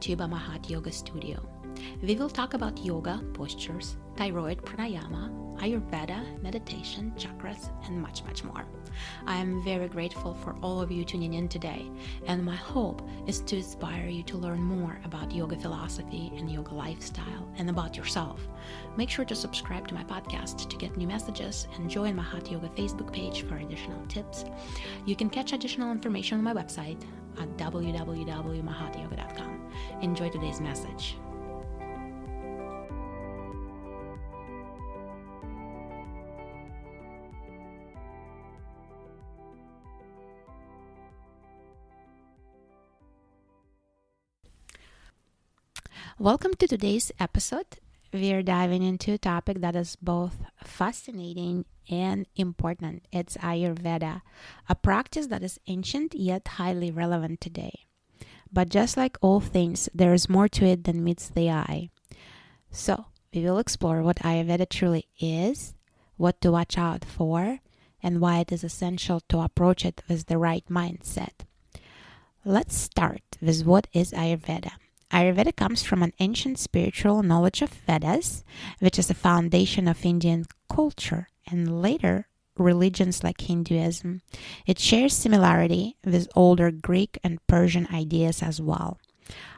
to Bamahat Yoga Studio. We will talk about yoga, postures, thyroid, pranayama, Ayurveda, meditation, chakras, and much, much more. I am very grateful for all of you tuning in today, and my hope is to inspire you to learn more about yoga philosophy and yoga lifestyle and about yourself. Make sure to subscribe to my podcast to get new messages and join my Hot Yoga Facebook page for additional tips. You can catch additional information on my website at www.mahatyoga.com. Enjoy today's message. Welcome to today's episode. We are diving into a topic that is both fascinating and important. It's Ayurveda, a practice that is ancient yet highly relevant today. But just like all things, there is more to it than meets the eye. So, we will explore what Ayurveda truly is, what to watch out for, and why it is essential to approach it with the right mindset. Let's start with what is Ayurveda. Ayurveda comes from an ancient spiritual knowledge of Vedas, which is the foundation of Indian culture and later religions like Hinduism. It shares similarity with older Greek and Persian ideas as well.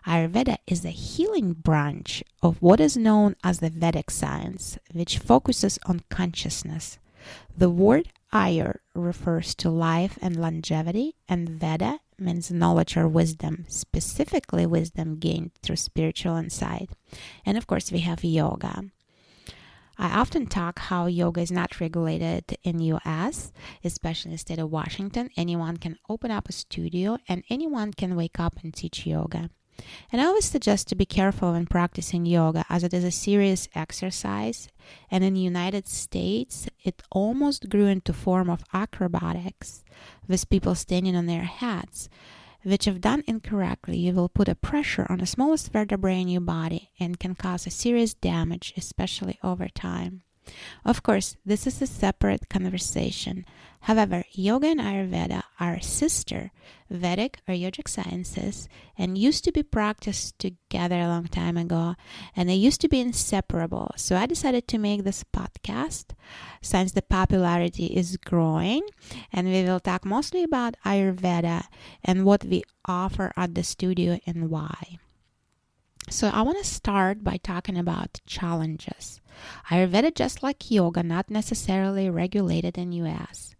Ayurveda is a healing branch of what is known as the Vedic science, which focuses on consciousness. The word Ayur refers to life and longevity, and Veda means knowledge or wisdom, specifically wisdom gained through spiritual insight. And of course, we have yoga. I often talk how yoga is not regulated in US, especially in the state of Washington. Anyone can open up a studio and anyone can wake up and teach yoga. And I always suggest to be careful when practicing yoga, as it is a serious exercise, and in the United States it almost grew into form of acrobatics, with people standing on their heads, which if done incorrectly, you will put a pressure on the smallest vertebrae in your body and can cause a serious damage, especially over time. Of course, this is a separate conversation. However, yoga and Ayurveda are sister Vedic or yogic sciences and used to be practiced together a long time ago, and they used to be inseparable. So I decided to make this podcast since the popularity is growing, and we will talk mostly about Ayurveda and what we offer at the studio and why. So I want to start by talking about challenges. Ayurveda, just like yoga, not necessarily regulated in US.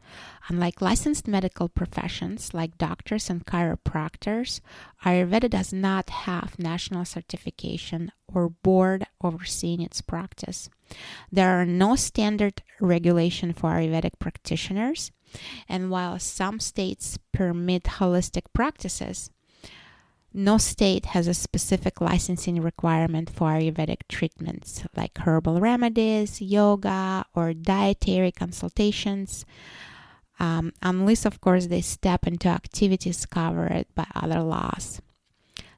Unlike licensed medical professions like doctors and chiropractors, Ayurveda does not have national certification or board overseeing its practice. There are no standard regulation for Ayurvedic practitioners, and while some states permit holistic practices, no state has a specific licensing requirement for Ayurvedic treatments like herbal remedies, yoga, or dietary consultations, unless, of course, they step into activities covered by other laws.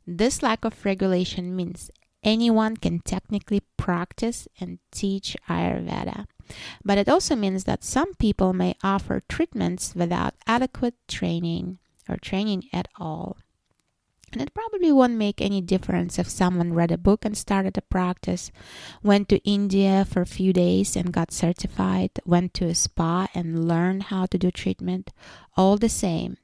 This lack of regulation means anyone can technically practice and teach Ayurveda, but it also means that some people may offer treatments without adequate training or training at all. And it probably won't make any difference if someone read a book and started a practice, went to India for a few days and got certified, went to a spa and learned how to do treatment. All the same.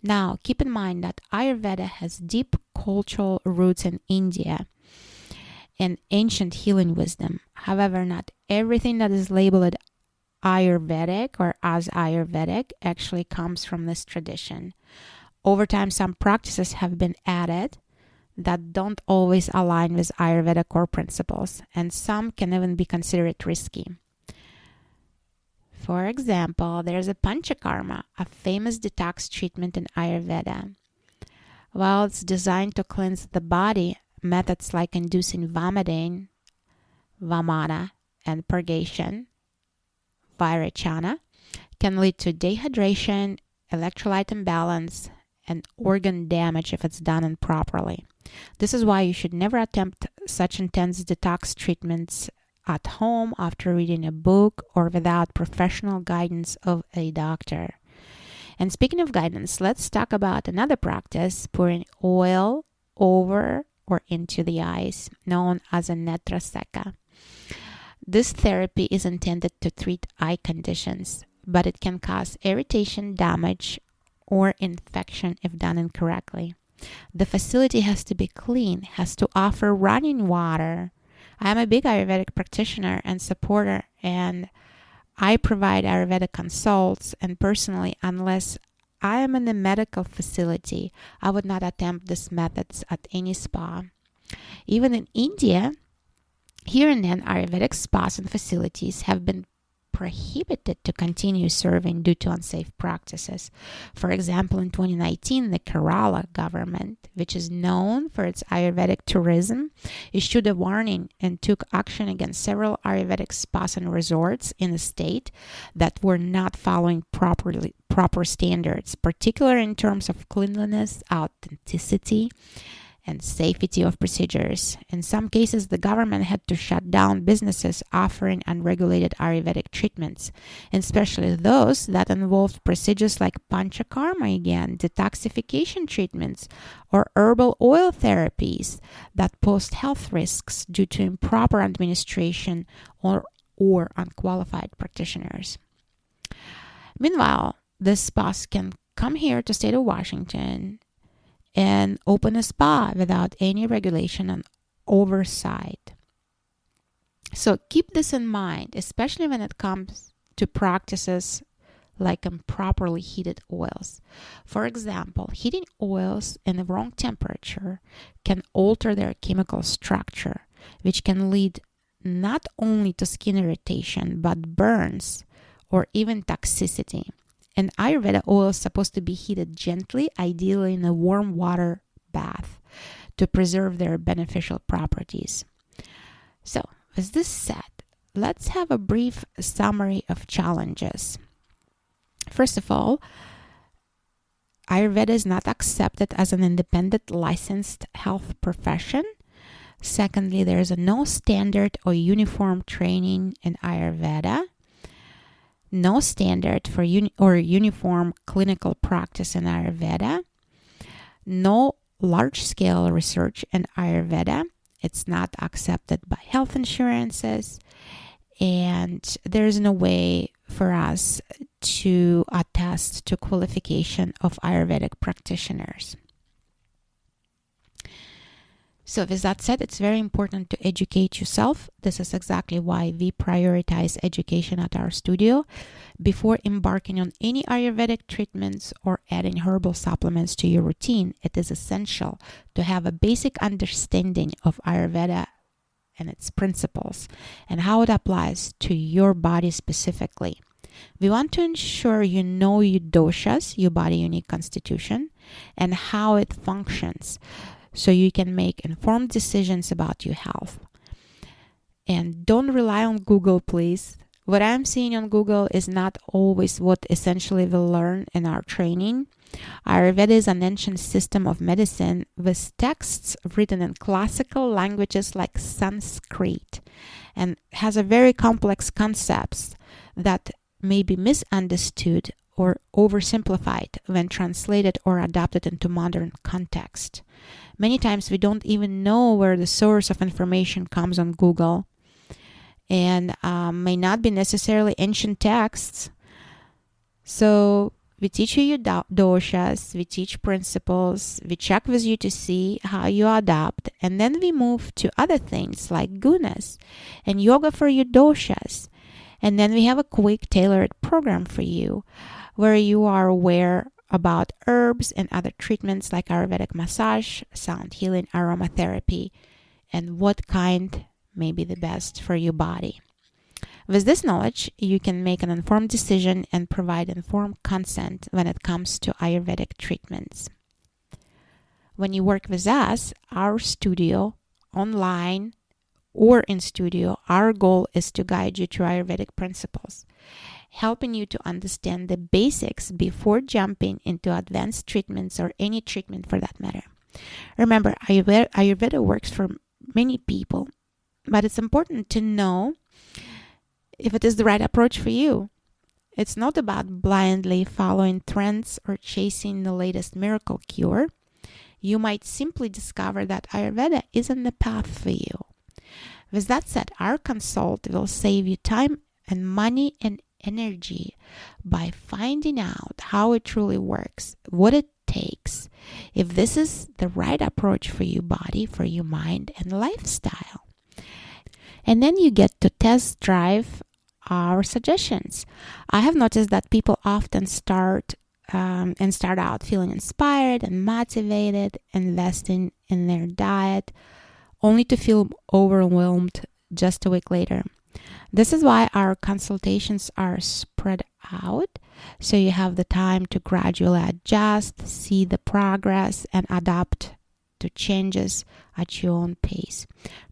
Now, keep in mind that Ayurveda has deep cultural roots in India and ancient healing wisdom. However, not everything that is labeled Ayurvedic or as Ayurvedic actually comes from this tradition. Over time, some practices have been added that don't always align with Ayurveda core principles, and some can even be considered risky. For example, there's a Panchakarma, a famous detox treatment in Ayurveda. While it's designed to cleanse the body, methods like inducing vomiting, vamana, and purgation, vairachana, can lead to dehydration, electrolyte imbalance, and organ damage if it's done improperly. This is why you should never attempt such intense detox treatments at home after reading a book or without professional guidance of a doctor. And speaking of guidance, let's talk about another practice, pouring oil over or into the eyes, known as a Netra Sekha. This therapy is intended to treat eye conditions, but it can cause irritation, damage, or infection if done incorrectly. The facility has to be clean, has to offer running water. I am a big Ayurvedic practitioner and supporter, and I provide Ayurveda consults, and personally, unless I am in a medical facility, I would not attempt these methods at any spa. Even in India, here and then, Ayurvedic spas and facilities have been prohibited to continue serving due to unsafe practices. For example, in 2019, the Kerala government, which is known for its Ayurvedic tourism, issued a warning and took action against several Ayurvedic spas and resorts in the state that were not following proper standards, particularly in terms of cleanliness, authenticity, and safety of procedures. In some cases, the government had to shut down businesses offering unregulated Ayurvedic treatments, especially those that involved procedures like Panchakarma again, detoxification treatments, or herbal oil therapies that posed health risks due to improper administration or unqualified practitioners. Meanwhile, this spas can come here to state of Washington and open a spa without any regulation and oversight. So keep this in mind, especially when it comes to practices like improperly heated oils. For example, heating oils in the wrong temperature can alter their chemical structure, which can lead not only to skin irritation, but burns or even toxicity. And Ayurveda oil is supposed to be heated gently, ideally in a warm water bath, to preserve their beneficial properties. So, with this said, let's have a brief summary of challenges. First of all, Ayurveda is not accepted as an independent licensed health profession. Secondly, there is no standard or uniform training in Ayurveda. No standard for uniform clinical practice in Ayurveda. No large-scale research in Ayurveda. It's not accepted by health insurances. And there's no way for us to attest to qualification of Ayurvedic practitioners. So with that said, it's very important to educate yourself. This is exactly why we prioritize education at our studio. Before embarking on any Ayurvedic treatments or adding herbal supplements to your routine, it is essential to have a basic understanding of Ayurveda and its principles and how it applies to your body specifically. We want to ensure you know your doshas, your body unique constitution, and how it functions, so you can make informed decisions about your health. And don't rely on Google, please. What I'm seeing on Google is not always what essentially we'll learn in our training. Ayurveda is an ancient system of medicine with texts written in classical languages like Sanskrit, and has a very complex concepts that may be misunderstood or oversimplified when translated or adapted into modern context. Many times we don't even know where the source of information comes on Google, and may not be necessarily ancient texts. So we teach you your doshas, we teach principles, we check with you to see how you adapt, and then we move to other things like gunas and yoga for your doshas. And then we have a quick tailored program for you where you are aware about herbs and other treatments like Ayurvedic massage, sound healing, aromatherapy, and what kind may be the best for your body. With this knowledge, you can make an informed decision and provide informed consent when it comes to Ayurvedic treatments. When you work with us, our studio, online or in studio, our goal is to guide you through Ayurvedic principles, helping you to understand the basics before jumping into advanced treatments or any treatment for that matter. Remember, Ayurveda works for many people, but it's important to know if it is the right approach for you. It's not about blindly following trends or chasing the latest miracle cure. you might simply discover that Ayurveda isn't the path for you. With that said, our consult will save you time and money and energy by finding out how it truly works, what it takes, if this is the right approach for your body, for your mind, and lifestyle. And then you get to test drive our suggestions. I have noticed that people often start out feeling inspired and motivated, investing in their diet, only to feel overwhelmed just a week later. This is why our consultations are spread out, so you have the time to gradually adjust, see the progress, and adapt to changes at your own pace.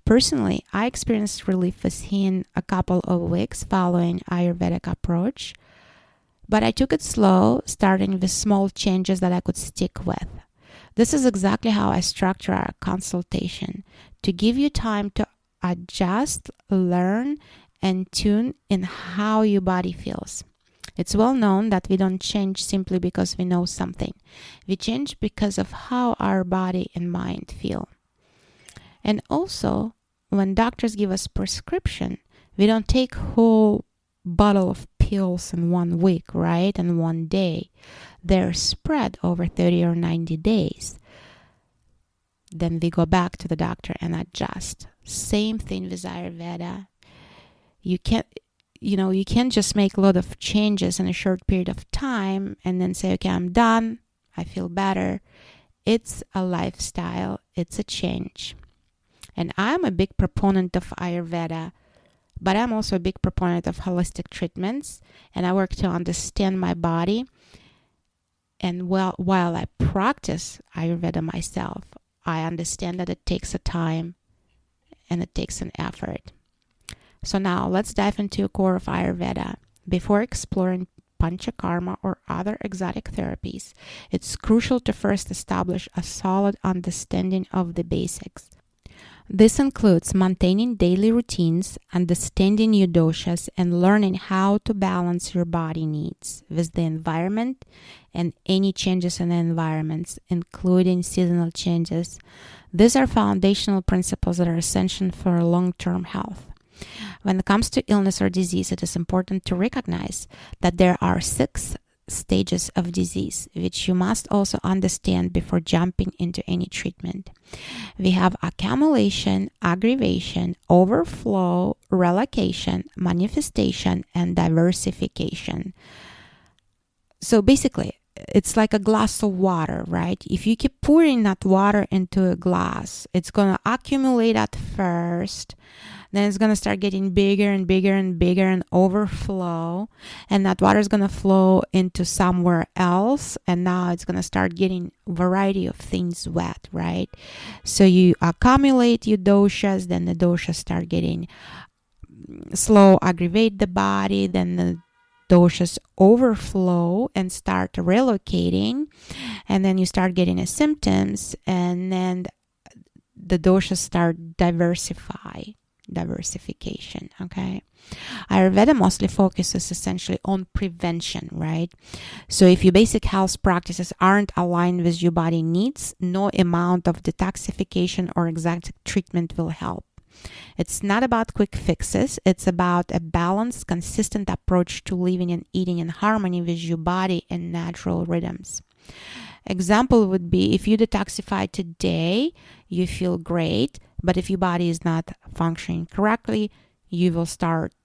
Personally, I experienced relief within a couple of weeks following Ayurvedic approach, but I took it slow, starting with small changes that I could stick with. This is exactly how I structure our consultation, to give you time to adjust, learn, and tune in how your body feels. It's well known that we don't change simply because we know something. We change because of how our body and mind feel. And also, when doctors give us prescription, we don't take whole bottle of pills in 1 week, right? In 1 day. They're spread over 30 or 90 days. Then we go back to the doctor and adjust. Same thing with Ayurveda. You can't just make a lot of changes in a short period of time and then say, okay, I'm done, I feel better. It's a lifestyle, it's a change. And I'm a big proponent of Ayurveda, but I'm also a big proponent of holistic treatments, and I work to understand my body. And while I practice Ayurveda myself, I understand that it takes a time and it takes an effort. So now let's dive into the core of Ayurveda. Before exploring Panchakarma or other exotic therapies, it's crucial to first establish a solid understanding of the basics. This includes maintaining daily routines, understanding your doshas, and learning how to balance your body needs with the environment and any changes in the environments, including seasonal changes. These are foundational principles that are essential for long-term health. When it comes to illness or disease, it is important to recognize that there are 6 stages of disease, which you must also understand before jumping into any treatment. We have accumulation, aggravation, overflow, relocation, manifestation, and diversification. So basically, it's like a glass of water, right? If you keep pouring that water into a glass, it's going to accumulate at first, then it's going to start getting bigger and bigger and bigger and overflow, and that water is going to flow into somewhere else, and now it's going to start getting a variety of things wet, right? So you accumulate your doshas, then the doshas start getting slow, aggravate the body, then the doshas overflow and start relocating, and then you start getting symptoms, and then the doshas start diversification. Okay, Ayurveda mostly focuses essentially on prevention, right? So if your basic health practices aren't aligned with your body needs, no amount of detoxification or exact treatment will help. It's not about quick fixes. It's about a balanced, consistent approach to living and eating in harmony with your body and natural rhythms. Example would be, if you detoxify today, you feel great, but if your body is not functioning correctly, you will start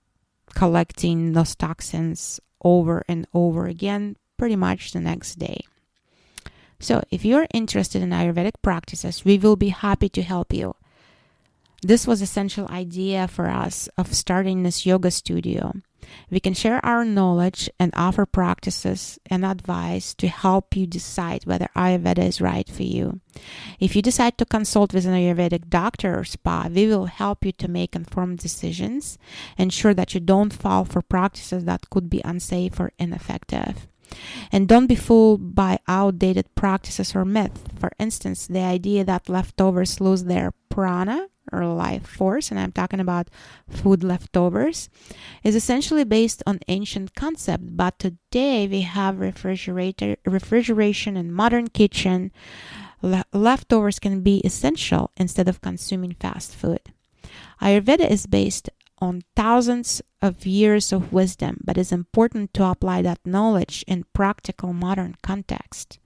collecting those toxins over and over again pretty much the next day. So if you're interested in Ayurvedic practices, we will be happy to help you. This was essential idea for us of starting this yoga studio. We can share our knowledge and offer practices and advice to help you decide whether Ayurveda is right for you. If you decide to consult with an Ayurvedic doctor or spa, we will help you to make informed decisions, ensure that you don't fall for practices that could be unsafe or ineffective. And don't be fooled by outdated practices or myths. For instance, the idea that leftovers lose their prana or life force, and I'm talking about food leftovers, is essentially based on ancient concept. But today we have refrigeration in modern kitchen, Leftovers can be essential instead of consuming fast food. Ayurveda is based on thousands of years of wisdom, but it's important to apply that knowledge in practical modern context.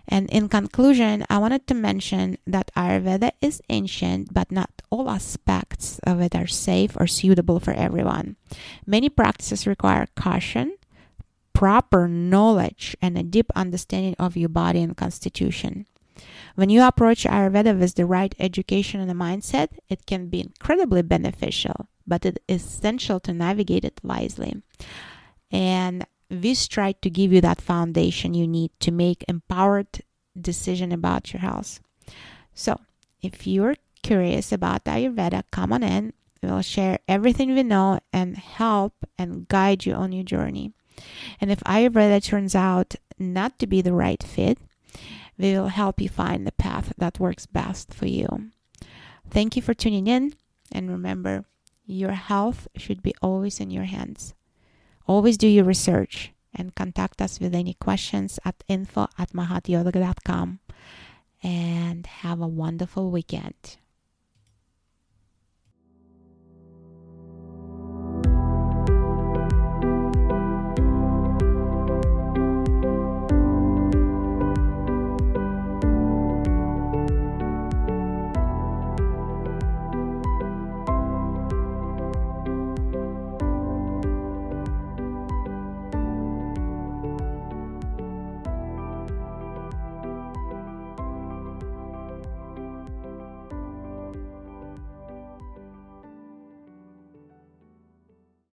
And in conclusion, I wanted to mention that Ayurveda is ancient, but not all aspects of it are safe or suitable for everyone. Many practices require caution, proper knowledge, and a deep understanding of your body and constitution. When you approach Ayurveda with the right education and a mindset, it can be incredibly beneficial, but it is essential to navigate it wisely. And we try to give you that foundation you need to make empowered decision about your health. So, if you're curious about Ayurveda, come on in. We'll share everything we know and help and guide you on your journey. And if Ayurveda turns out not to be the right fit, we will help you find the path that works best for you. Thank you for tuning in, and remember, your health should be always in your hands. Always do your research and contact us with any questions at info@mahatyoga.com, and have a wonderful weekend.